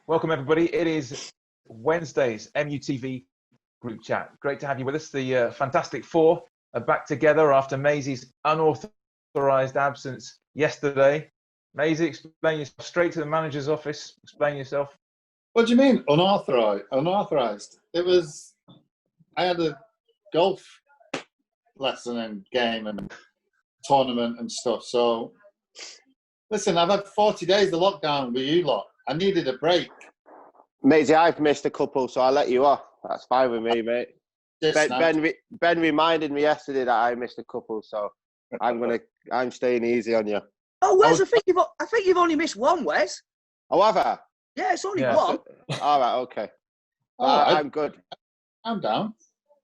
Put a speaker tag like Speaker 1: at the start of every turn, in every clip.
Speaker 1: Welcome, everybody. It is Wednesday's MUTV Group Chat. Great to have you with us. The Fantastic Four are back together after Maisie's unauthorised absence yesterday. Maisie, explain yourself. Straight to the manager's office. Explain yourself.
Speaker 2: What do you mean, unauthorised? Unauthorised? It was... I had a golf lesson and game and tournament and stuff, so... Listen, I've had 40 days of lockdown with you lot. I needed a break.
Speaker 3: Maisie, I've missed a couple, so I'll let you off. That's fine with me, mate. Ben reminded me yesterday that I missed a couple, so I'm staying easy on you.
Speaker 4: Oh, Wes, I think you've only missed one, Wes.
Speaker 3: Oh, have I?
Speaker 4: Yeah, it's only one.
Speaker 3: All right, okay. I'm good.
Speaker 2: I'm down.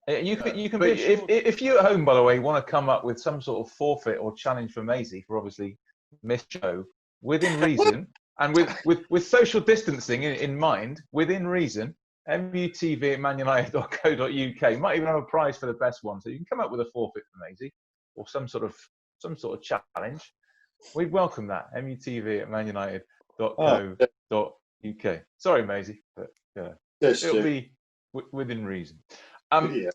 Speaker 1: You can be, if you at home, by the way, want to come up with some sort of forfeit or challenge for Maisie for obviously missed show within reason and with social distancing in mind, within reason, MUTV@manunited.co.uk might even have a prize for the best one. So you can come up with a forfeit for Maisie or some sort of challenge. We'd welcome that. MUTV@manunited.co.uk. Sorry, Maisie, but it'll be within reason. I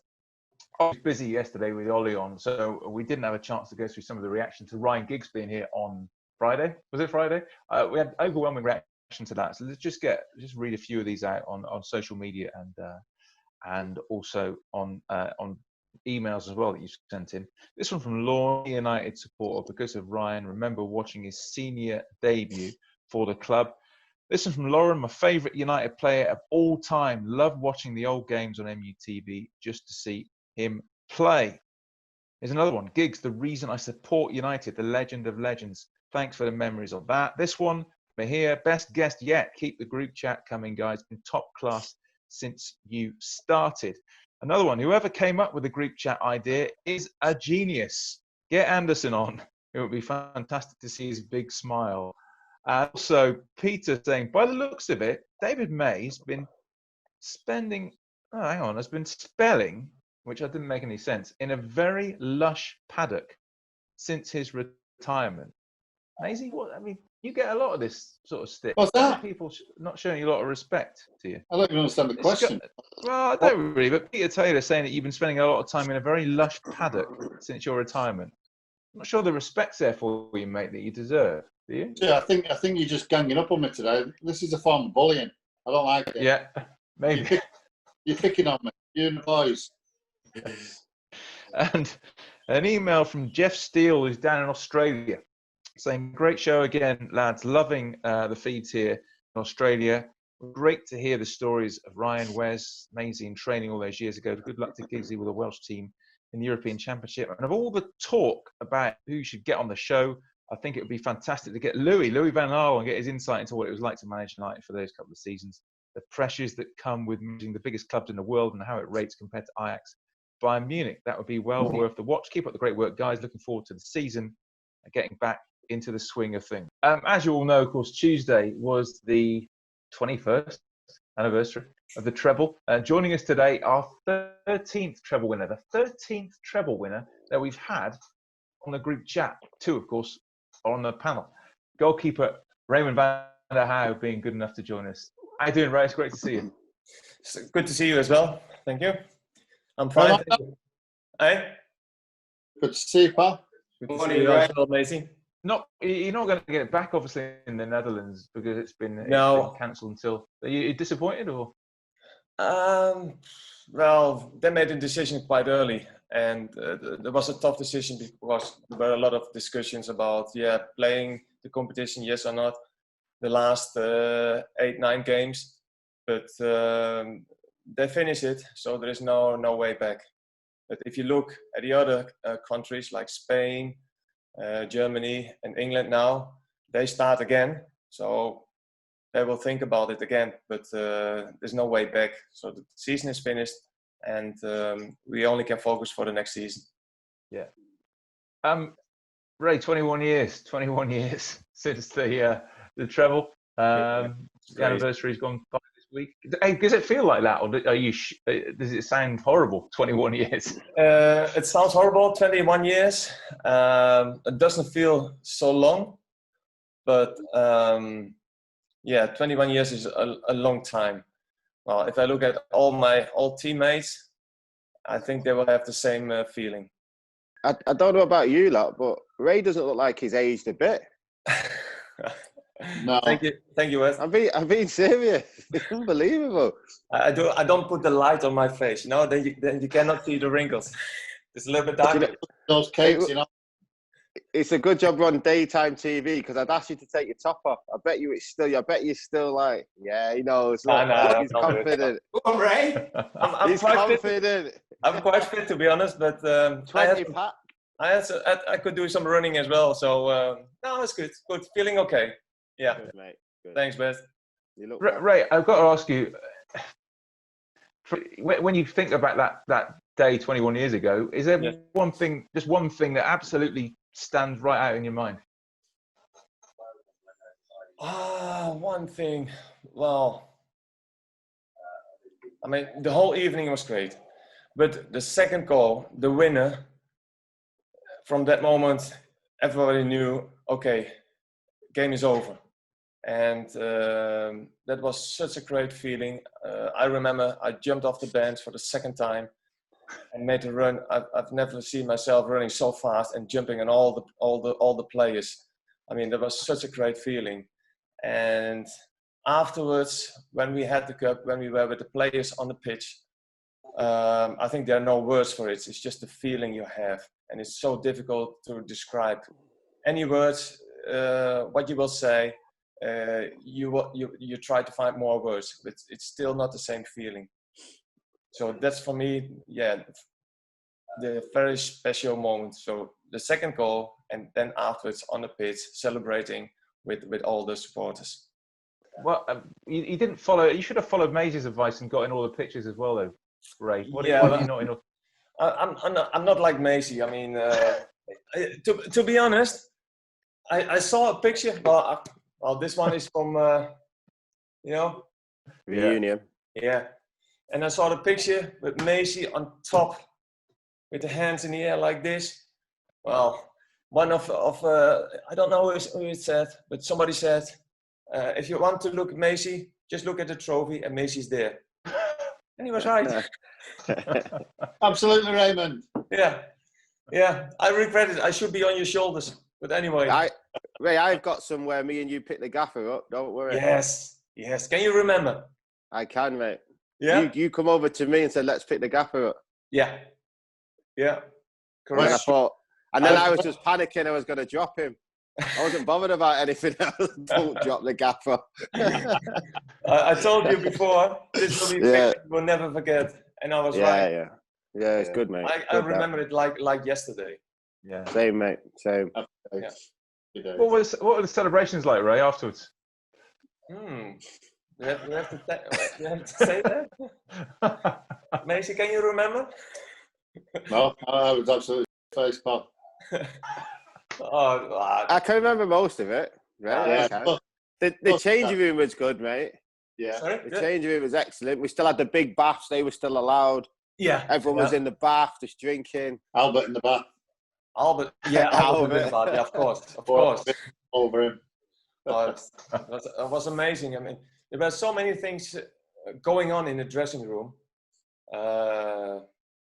Speaker 1: was busy yesterday with Ollie on, so we didn't have a chance to go through some of the reaction to Ryan Giggs being here on Friday. Was it Friday? We had overwhelming reaction to that. So let's just read a few of these out on social media and also on emails as well that you sent in. This one from Law United supporter because of Ryan. Remember watching his senior debut for the club. This one from Lauren, my favourite United player of all time. Love watching the old games on MUTV just to see him play. Here's another one. Giggs, the reason I support United, the legend of legends. Thanks for the memories of that. This one, Mahir, best guest yet. Keep the group chat coming, guys. Been top class since you started. Another one, whoever came up with the group chat idea is a genius. Get Anderson on. It would be fantastic to see his big smile. Also, Peter saying, by the looks of it, David May's been spelling, which I didn't make any sense, in a very lush paddock since his retirement. Maisie, you get a lot of this sort of stick.
Speaker 2: What's that?
Speaker 1: People not showing you a lot of respect to you.
Speaker 2: I don't even understand the question.
Speaker 1: Well, I don't really, but Peter Taylor saying that you've been spending a lot of time in a very lush paddock since your retirement. I'm not sure the respect's there for you, mate, that you deserve. Do you?
Speaker 2: Yeah, I think you're just ganging up on me today. This is a form of bullying. I don't like it.
Speaker 1: Yeah, maybe.
Speaker 2: You're picking on me. You and the boys.
Speaker 1: And an email from Jeff Steele, who's down in Australia, saying, great show again, lads. Loving the feeds here in Australia. Great to hear the stories of Ryan, Wes, Maisie in training all those years ago. Good luck to Giggsy with a Welsh team in the European Championship. And of all the talk about who should get on the show, I think it would be fantastic to get Louis Van Gaal, and get his insight into what it was like to manage United for those couple of seasons. The pressures that come with managing the biggest clubs in the world and how it rates compared to Ajax, Bayern Munich. That would be well worth the watch. Keep up the great work, guys. Looking forward to the season and getting back into the swing of things. As you all know, of course, Tuesday was the 21st anniversary of the Treble. Joining us today, our 13th Treble winner, the 13th Treble winner that we've had on the group chat. Two, of course, are on the panel. Goalkeeper Raimond Van Der Gouw being good enough to join us. How you doing, Ray? It's great to see you.
Speaker 5: It's good to see you as well. Thank you. I'm fine. Hey?
Speaker 2: Good to see you, pal.
Speaker 5: Good to see you as well, Maysie.
Speaker 1: You're not going to get it back, obviously, in the Netherlands because it's been cancelled until. Are you disappointed or?
Speaker 5: Well, they made a decision quite early, and there was a tough decision because there were a lot of discussions about playing the competition, yes or not, the last 8-9 games, but they finished it, so there is no way back. But if you look at the other countries like Spain, Germany and England now, they start again, so they will think about it again, but there's no way back. So the season is finished, and we only can focus for the next season.
Speaker 1: Yeah. Ray, 21 years since the treble. The anniversary's gone by this week. Hey, does it feel like that, or does it sound horrible? 21 years.
Speaker 5: It sounds horrible. 21 years. It doesn't feel so long, but yeah, 21 years is a long time. Well, if I look at all my old teammates, I think they will have the same feeling.
Speaker 3: I don't know about you lot, but Ray doesn't look like he's aged a bit.
Speaker 2: No.
Speaker 5: Thank you, Wes.
Speaker 3: I'm being serious. It's unbelievable.
Speaker 5: I don't put the light on my face, you know. Then you cannot see the wrinkles. It's a little bit darker.
Speaker 2: Those cakes, you know.
Speaker 3: It's a good job we're on daytime TV, because I'd ask you to take your top off. I bet you're still like, yeah, he knows. Look,
Speaker 5: no,
Speaker 3: he's confident.
Speaker 5: Oh, Ray.
Speaker 3: He's confident.
Speaker 5: I'm quite fit, to be honest, but
Speaker 3: 20 pack.
Speaker 5: I could do some running as well, so no, it's good. Good, feeling okay. Yeah.
Speaker 3: Good, mate. Good.
Speaker 5: Thanks, Beth.
Speaker 3: You look
Speaker 1: Ray, I've got to ask you, when you think about that day 21 years ago, is there one thing that absolutely stands right out in your mind?
Speaker 5: One thing. Well, I mean, the whole evening was great, but the second goal, the winner, from that moment, everybody knew, okay, game is over. And that was such a great feeling. I remember I jumped off the bench for the second time and made a run. I've never seen myself running so fast and jumping on all the players. I mean, that was such a great feeling. And afterwards, when we had the cup, when we were with the players on the pitch, I think there are no words for it. It's just the feeling you have, and it's so difficult to describe. Any words, what you will say, you try to find more words, but it's still not the same feeling. So that's for me, yeah, the very special moment. So the second goal, and then afterwards on the pitch, celebrating with all the supporters.
Speaker 1: Well, you didn't follow. You should have followed Maisie's advice and got in all the pictures as well, though, Ray. Why are you not enough?
Speaker 5: I'm not like Maysie. I mean, to be honest, I saw a picture. Well, this one is from
Speaker 3: reunion.
Speaker 5: Yeah, and I saw the picture with Maysie on top, with the hands in the air like this. Well, one of I don't know who it said, but somebody said, if you want to look at Maysie, just look at the trophy, and Maisie's there. And he was right.
Speaker 2: Absolutely, Raymond.
Speaker 5: Yeah. I regret it. I should be on your shoulders. But anyway.
Speaker 3: Ray, I've got somewhere me and you pick the gaffer up. Don't worry.
Speaker 5: Yes. Can you remember?
Speaker 3: I can, mate.
Speaker 5: Yeah.
Speaker 3: You come over to me and said, let's pick the gaffer up.
Speaker 5: Yeah. Correct.
Speaker 3: And then I was just panicking. I was going to drop him. I wasn't bothered about anything else. Don't drop the gaffer.
Speaker 5: I told you before, this will be we'll never forget. And I was right.
Speaker 3: Yeah, it's good, mate.
Speaker 5: I remember it like yesterday.
Speaker 1: Yeah.
Speaker 3: Same, mate. Same.
Speaker 5: Yeah.
Speaker 1: What were the celebrations like, Ray, afterwards?
Speaker 5: You have to say that? Maysie, can you remember?
Speaker 2: No, I was absolutely face pop.
Speaker 3: I can remember most of it. Right? The changing room was good, mate.
Speaker 2: Yeah.
Speaker 5: Sorry?
Speaker 3: The changing room was excellent. We still had the big baths. They were still allowed.
Speaker 5: Yeah.
Speaker 3: Everyone was in the bath, just drinking.
Speaker 2: Albert in the bath.
Speaker 5: Albert in the bath. Yeah, of course.
Speaker 2: Over him.
Speaker 5: It was amazing. I mean, there were so many things going on in the dressing room.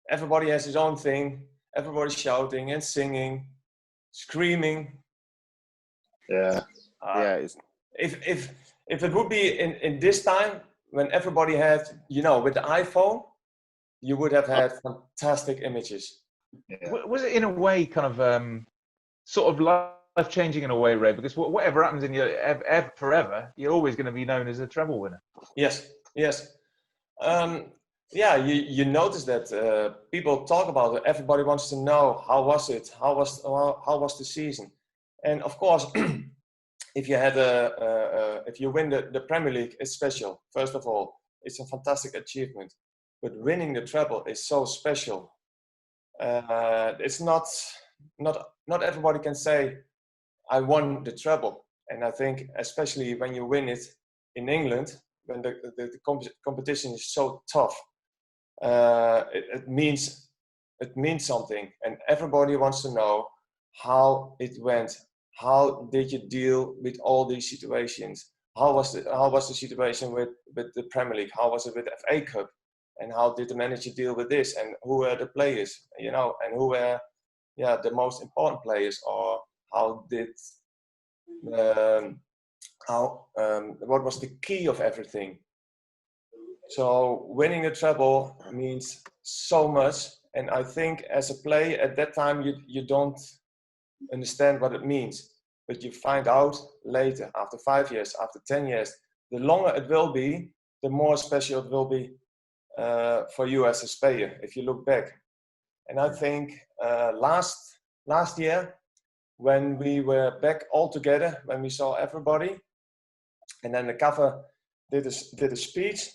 Speaker 5: Everybody has his own thing. Everybody's shouting and singing, screaming.
Speaker 2: Yeah.
Speaker 5: If it would be in this time when everybody had, with the iPhone, you would have had fantastic images.
Speaker 1: Yeah. Was it in a way kind of sort of life-changing in a way, Ray? Because whatever happens in your forever, you're always going to be known as a treble winner.
Speaker 5: Yes. You notice that people talk about it. Everybody wants to know how was it, how was the season, and of course, if you had if you win the Premier League, it's special. First of all, it's a fantastic achievement, but winning the treble is so special. It's not everybody can say, I won the treble, and I think especially when you win it in England, when the competition is so tough. It means something, and everybody wants to know how it went. How did you deal with all these situations? how was the situation with the Premier League? How was it with FA Cup? And how did the manager deal with this? And who were the players? You know, and who were the most important players? Or how did what was the key of everything? So winning a treble means so much, and I think as a player at that time you don't understand what it means, but you find out later, after 5 years, after 10 years. The longer it will be, the more special it will be for you as a player if you look back. And I think last year, when we were back all together, when we saw everybody, and then the cover did a speech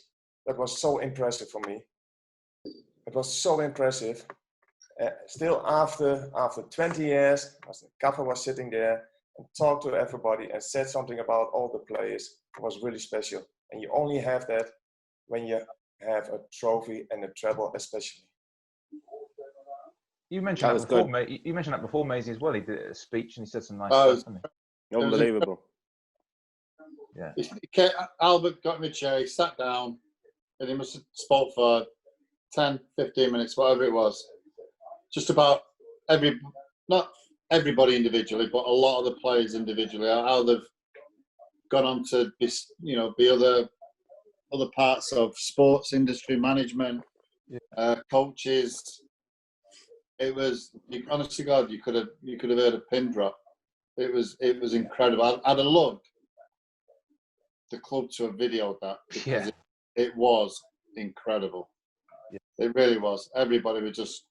Speaker 5: that was so impressive for me. It was so impressive. Still after 20 years, the cover was sitting there and talked to everybody and said something about all the players. It was really special. And you only have that when you have a trophy and a treble, especially.
Speaker 1: You mentioned that before, mate. You mentioned that before, Maysie, as well. He did a speech and he said some nice stuff, didn't he?
Speaker 3: Unbelievable.
Speaker 1: Yeah.
Speaker 2: Albert got in the chair, he sat down, and he must have spoke for 10, 15 minutes, whatever it was. Just about not everybody individually, but a lot of the players individually, how they've gone on to be other parts of sports industry, management, coaches. It was, honest to God, you could have heard a pin drop. It was incredible. I'd have loved the club to have videoed that, because it was incredible. Yeah. It really was. Everybody was just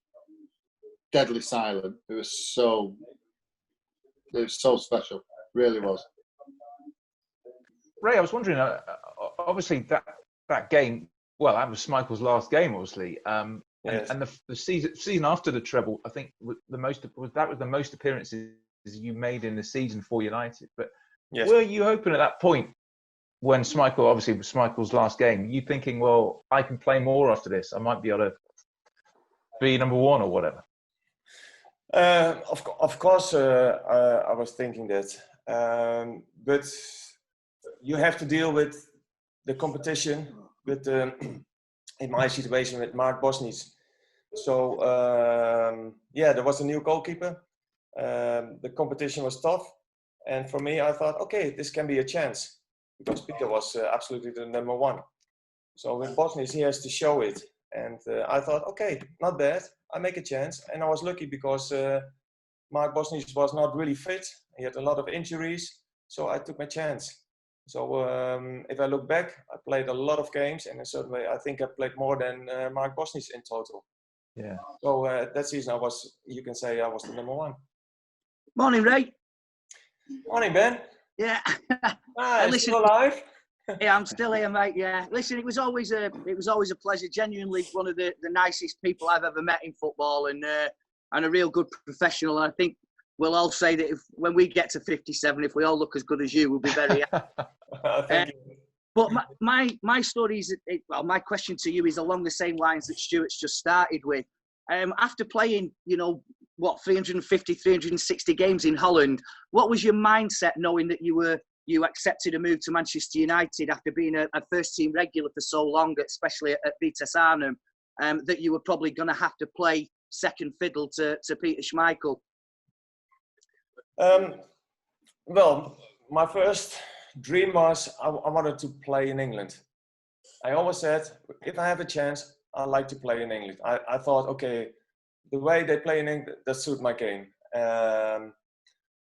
Speaker 2: deadly silent. It was so special. It really was.
Speaker 1: Ray, I was wondering, obviously that game, well, that was Schmeichel's last game, obviously.
Speaker 5: Yes.
Speaker 1: And the season after the treble, I think was the most appearances you made in the season for United. But were you hoping at that point, when Schmeichel, obviously was Schmeichel's last game, you thinking, well, I can play more after this, I might be able to be number one or whatever?
Speaker 5: Of course, I was thinking that, but you have to deal with the competition, with in my situation with Mark Bosnich. So there was a new goalkeeper. The competition was tough, and for me, I thought, okay, this can be a chance, because Peter was absolutely the number one. So with Bosnich, he has to show it, and I thought, okay, not bad. I make a chance, and I was lucky because Mark Bosnich was not really fit. He had a lot of injuries, so I took my chance. So if I look back, I played a lot of games, and in a certain way, I think I played more than Mark Bosnich in total.
Speaker 1: Yeah.
Speaker 5: So that season, you can say I was the number one.
Speaker 4: Morning, Ray.
Speaker 5: Morning, Ben.
Speaker 4: Yeah.
Speaker 5: Listen, still alive?
Speaker 4: Yeah, I'm still here, mate. Yeah. Listen, it was always a pleasure. Genuinely, one of the nicest people I've ever met in football, and a real good professional. And I think we'll all say that when we get to 57, if we all look as good as you, we'll be very happy. But my story is, my question to you is along the same lines that Stuart's just started with. After playing, 350, 360 games in Holland, what was your mindset knowing that you accepted a move to Manchester United after being a first-team regular for so long, especially at Vitesse Arnhem, that you were probably going to have to play second fiddle to Peter Schmeichel?
Speaker 5: Well, my first dream was I wanted to play in England. I always said, if I have a chance, I'd like to play in England. I thought, okay, the way they play in England, that suits my game.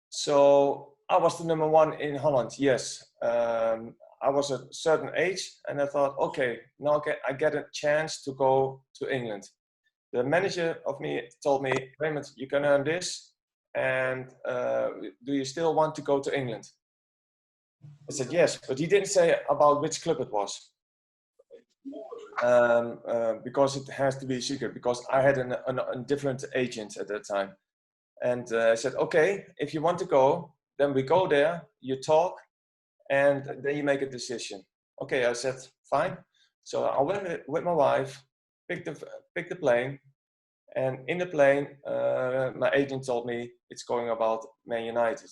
Speaker 5: So I was the number one in Holland, yes. I was a certain age, and I thought, okay, now I get a chance to go to England. The manager of me told me, Raimond, you can earn this, and do you still want to go to England? I said yes, but he didn't say about which club it was, because it has to be secret, because I had a different agent at that time. And I said, okay, if you want to go, then we go there, you talk, and then you make a decision. Okay, I said, fine. So I went with my wife, picked the plane, and in the plane, my agent told me it's going about Man United.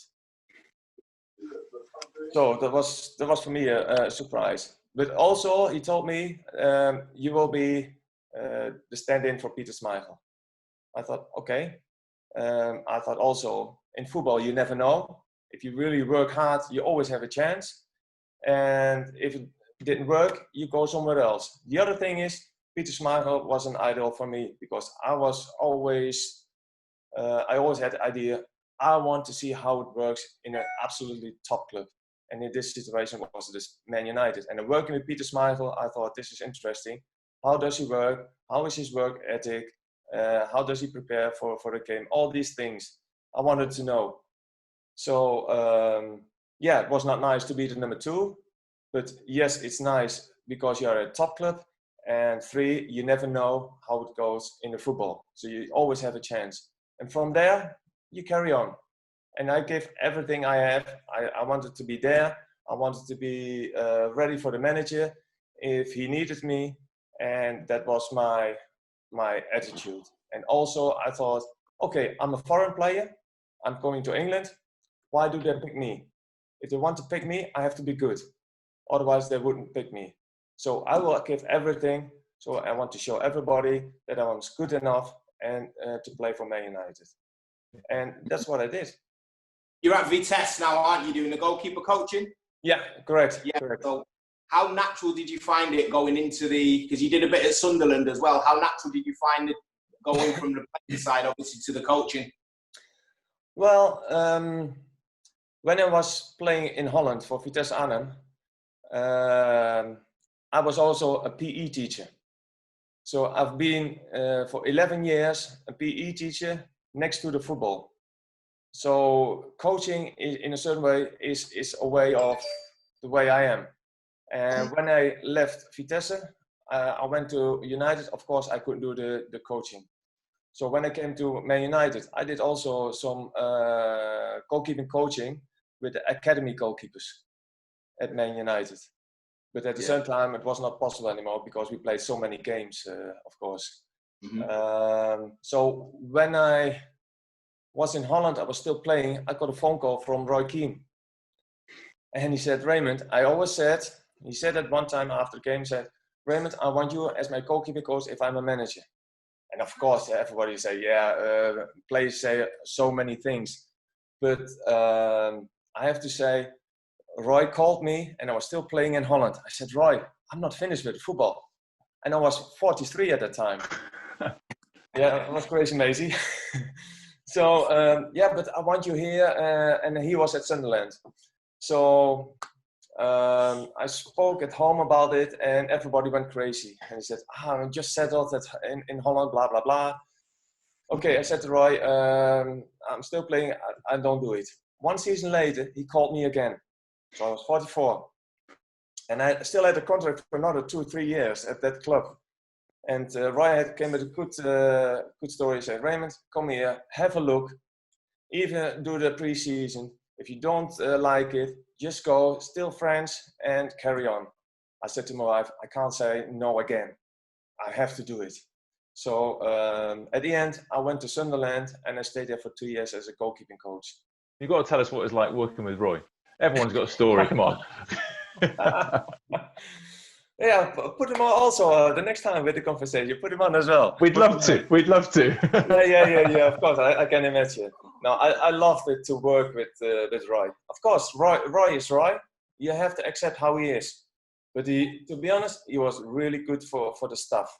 Speaker 5: So that was for me a surprise. But also he told me you will be the stand-in for Peter Schmeichel. I thought, okay. I thought also in football you never know. If you really work hard, you always have a chance. And if it didn't work, you go somewhere else. The other thing is, Peter Schmeichel was an idol for me because I always had the idea, I want to see how it works in an absolutely top club. And in this situation was this Man United. And working with Peter Schmeichel, I thought this is interesting. How does he work? How is his work ethic? How does he prepare for the game? All these things I wanted to know. So yeah, it was not nice to be the number 2, but yes, it's nice because you're a top club. And 3, you never know how it goes in the football. So you always have a chance. And from there, you carry on. And I give everything I have. I wanted to be there. I wanted to be ready for the manager if he needed me. And that was my attitude. And also I thought, okay, I'm a foreign player. I'm going to England. Why do they pick me? If they want to pick me, I have to be good. Otherwise, they wouldn't pick me. So I will give everything. So I want to show everybody that I was good enough and to play for Man United. And that's what I did.
Speaker 6: You're at Vitesse now, aren't you, doing the goalkeeper coaching?
Speaker 5: Yeah, correct.
Speaker 6: Yeah.
Speaker 5: Correct.
Speaker 6: So how natural did you find it going into because you did a bit at Sunderland as well, how natural did you find it going from the playing side, obviously, to the coaching?
Speaker 5: Well, when I was playing in Holland for Vitesse Arnhem, I was also a PE teacher. So I've been for 11 years a PE teacher next to the football. So coaching in a certain way is a way of the way I am. And when I left Vitesse, I went to United. Of course, I couldn't do the coaching. So when I came to Man United, I did also some goalkeeping coaching with the academy goalkeepers at Man United. But at the same time, it was not possible anymore because we played so many games, of course. Mm-hmm. So when I was in Holland, I was still playing. I got a phone call from Roy Keane. And he said, Raimond, he said at one time after the game, he said, Raimond, I want you as my goalkeeper coach if I'm a manager. And of course, everybody say, players say so many things. But I have to say, Roy called me and I was still playing in Holland. I said, Roy, I'm not finished with football. And I was 43 at that time. Yeah, it was crazy, Maysie. So, but I want you here. And he was at Sunderland. So I spoke at home about it and everybody went crazy. And he said, I just settled in Holland, blah, blah, blah. Okay, I said to Roy, I'm still playing. I don't do it. 1 season later, he called me again. So I was 44. And I still had a contract for another 2 or 3 years at that club. And Roy came with a good story. He said, Raimond, come here, have a look. Even do the pre-season. If you don't like it, just go, still friends, and carry on. I said to my wife, I can't say no again. I have to do it. So at the end, I went to Sunderland and I stayed there for 2 years as a goalkeeping coach.
Speaker 1: You've got to tell us what it's like working with Roy. Everyone's got a story. Come on.
Speaker 5: Yeah, put him on also the next time with the conversation. Put him on as well.
Speaker 1: We'd love to. We'd love to.
Speaker 5: Yeah. Of course, I can imagine. No, I loved it to work with Roy. Of course, Roy is Roy. You have to accept how he is. But to be honest, he was really good for the staff.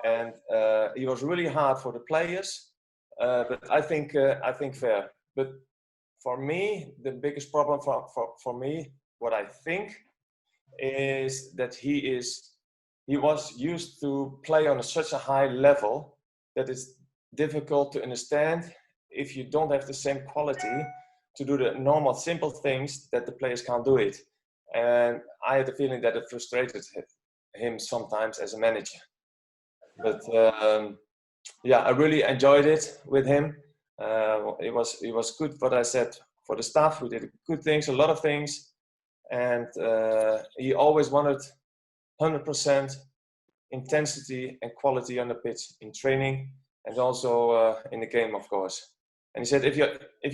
Speaker 5: And he was really hard for the players. But I think fair. But for me, the biggest problem for me, what I think, is that he was used to play on such a high level that it's difficult to understand if you don't have the same quality to do the normal simple things that the players can't do it. And I had the feeling that it frustrated him sometimes as a manager. But I really enjoyed it with him. It was good what I said for the staff. We did good things, a lot of things. And he always wanted 100% intensity and quality on the pitch in training and also in the game, of course. And he said, if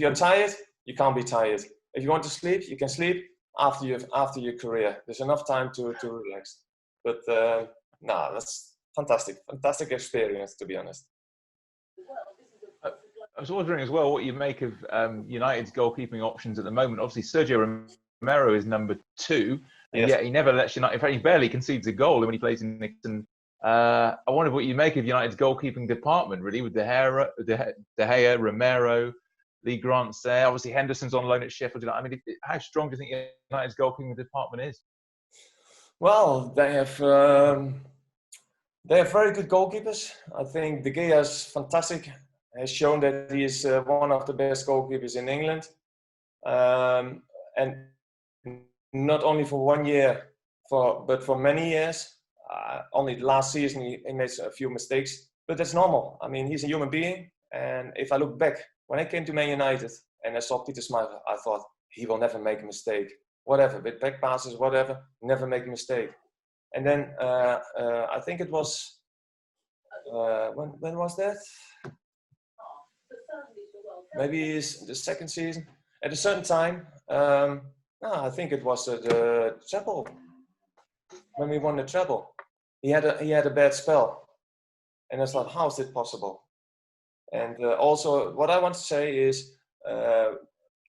Speaker 5: you're tired, you can't be tired. If you want to sleep, you can sleep after your career. There's enough time to relax. But no, that's fantastic experience, to be honest.
Speaker 1: I was wondering as well what you make of United's goalkeeping options at the moment. Obviously, Sergio Romero is number 2, and yet he never lets United. In fact, he barely concedes a goal when he plays in Nixon. I wonder what you make of United's goalkeeping department, really, with De Gea, Romero, Lee Grant's there. Obviously, Henderson's on loan at Sheffield. I mean, how strong do you think United's goalkeeping department is?
Speaker 5: Well, they have very good goalkeepers. I think De Gea is fantastic. Has shown that he is one of the best goalkeepers in England, and not only for 1 year, but for many years. Only last season he made a few mistakes, but that's normal. I mean, he's a human being, and if I look back, when I came to Man United and I saw Peter Schmeichel, I thought he will never make a mistake. Whatever, with back passes, whatever, never make a mistake. And then I think it was when was that? Maybe the second season. At a certain time, I think it was the Treble. When we won the Treble, he had a bad spell, and I thought, how is it possible? And also, what I want to say is,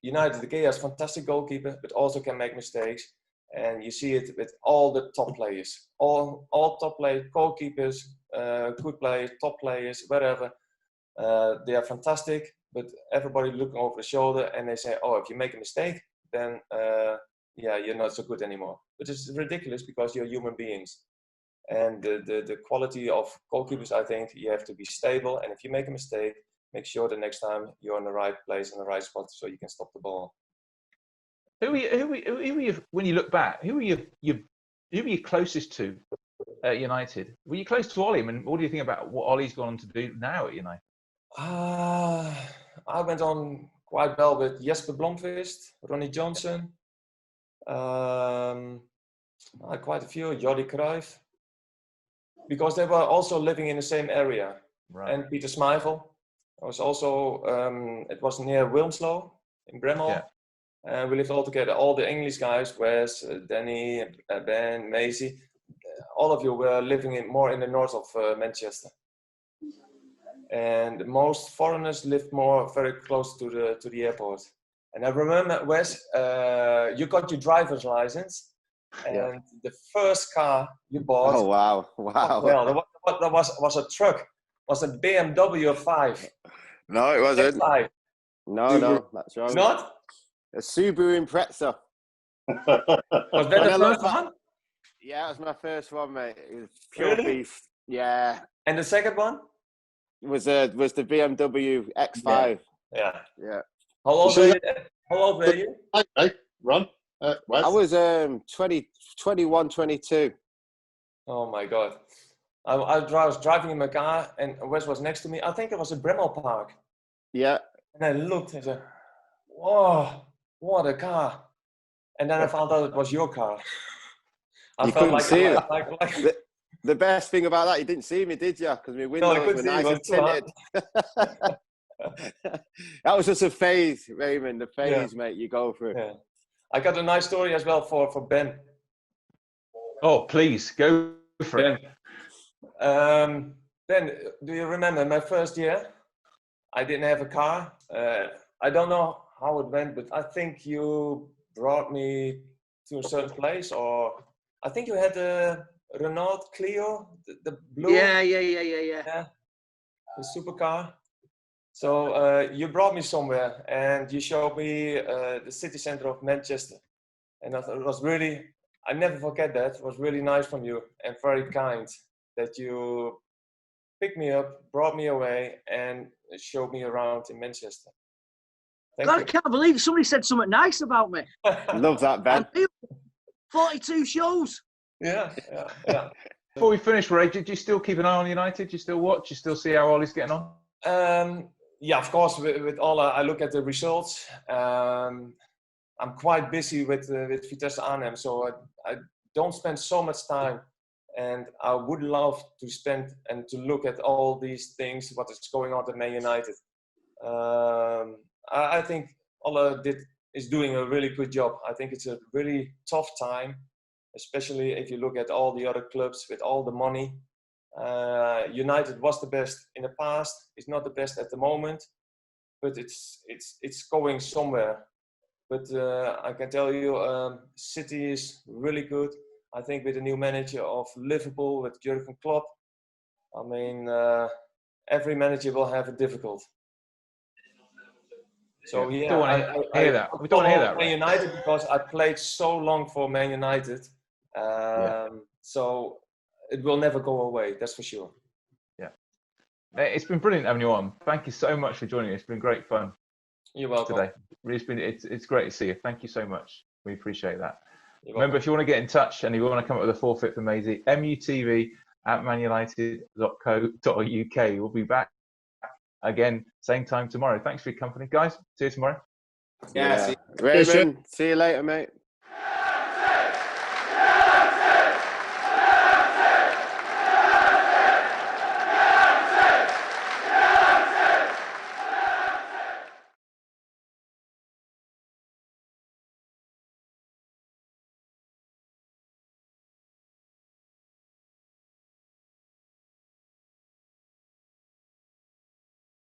Speaker 5: United, De Gea is a fantastic goalkeeper, but also can make mistakes, and you see it with all the top players, all top players, goalkeepers, good players, top players, whatever. They are fantastic. But everybody looking over the shoulder and they say, oh, if you make a mistake, then you're not so good anymore. But it's ridiculous because you're human beings. And the quality of goalkeepers, I think, you have to be stable. And if you make a mistake, make sure the next time you're in the right place, in the right spot, so you can stop the ball.
Speaker 1: Who are you, when you look back, who are you closest to at United? Were you close to Ollie? I mean, what do you think about what Ollie's gone on to do now at United?
Speaker 5: I went on quite well with Jesper Blomqvist, Ronnie Johnson, quite a few, Jordi Cruyff, because they were also living in the same area.
Speaker 1: Right.
Speaker 5: And Peter Schmeichel was also, it was near Wilmslow in Bremel. Yeah. We lived all together, all the English guys, Wes, Danny, Ben, Maysie, all of you were living more in the north of Manchester. And most foreigners lived very close to the airport. And I remember, Wes, you got your driver's license, and the first car you bought.
Speaker 3: Oh wow!
Speaker 5: Well, that was a truck. Was a BMW 5.
Speaker 3: No, it wasn't.
Speaker 5: X5.
Speaker 3: No, that's wrong.
Speaker 5: Not
Speaker 3: a Subaru Impreza.
Speaker 5: Was that the first one?
Speaker 3: Yeah, it was my first one, mate. It was pure
Speaker 5: really?
Speaker 3: beef. Yeah.
Speaker 5: And the second one?
Speaker 3: Was the BMW X5.
Speaker 5: Yeah.
Speaker 3: How
Speaker 5: old were you?
Speaker 2: Hey, Ron. Wes?
Speaker 3: I was 21, 22.
Speaker 5: Oh my God. I was driving in my car and Wes was next to me. I think it was a Bremel Park.
Speaker 3: Yeah.
Speaker 5: And I looked and said, whoa, what a car. And then I found out it was your car.
Speaker 3: I felt like see it. The best thing about that, you didn't see me, did you? Because my windows were nice and tinted. That was just a phase, Raymond. The phase, mate, you go through.
Speaker 5: Yeah. I got a nice story as well for Ben.
Speaker 1: Oh, please, go for it.
Speaker 5: Ben, do you remember my first year? I didn't have a car. I don't know how it went, but I think you brought me to a certain place, or I think you had a Renault Clio, the blue.
Speaker 4: Yeah.
Speaker 5: The supercar. So you brought me somewhere and you showed me the city center of Manchester. And I thought it was really, I never forget that. It was really nice from you and very kind that you picked me up, brought me away and showed me around in Manchester.
Speaker 4: God, I can't believe somebody said something nice about me.
Speaker 3: Love that, Ben.
Speaker 4: 42 shows.
Speaker 5: Yeah.
Speaker 1: Before we finish, Ray, did you still keep an eye on United? Do you still watch? Do you still see how Ollie's getting on?
Speaker 5: Yeah, of course. With all, I look at the results. I'm quite busy with Vitesse Arnhem, so I don't spend so much time. And I would love to spend and to look at all these things, what is going on at Man United. I think Olle did is doing a really good job. I think it's a really tough time, especially if you look at all the other clubs with all the money. United was the best in the past. It's not the best at the moment, but it's going somewhere. But I can tell you, City is really good. I think with the new manager of Liverpool, with Jurgen Klopp, I mean, every manager will have it difficult. So
Speaker 1: we don't want to hear that. We don't want to hear that.
Speaker 5: Man United, because I played so long for Man United, so it will never go away. That's for sure.
Speaker 1: Yeah, it's been brilliant having you on. Thank you so much for joining us. It's been great fun.
Speaker 5: You're welcome.
Speaker 1: Today, it's great to see you. Thank you so much. We appreciate that. Remember, if you want to get in touch and you want to come up with a forfeit for Maysie, MUTV@manunited.co.uk. We'll be back again, same time tomorrow. Thanks for your company, guys. See you tomorrow.
Speaker 6: Yeah.
Speaker 3: Raimond, see you later, mate.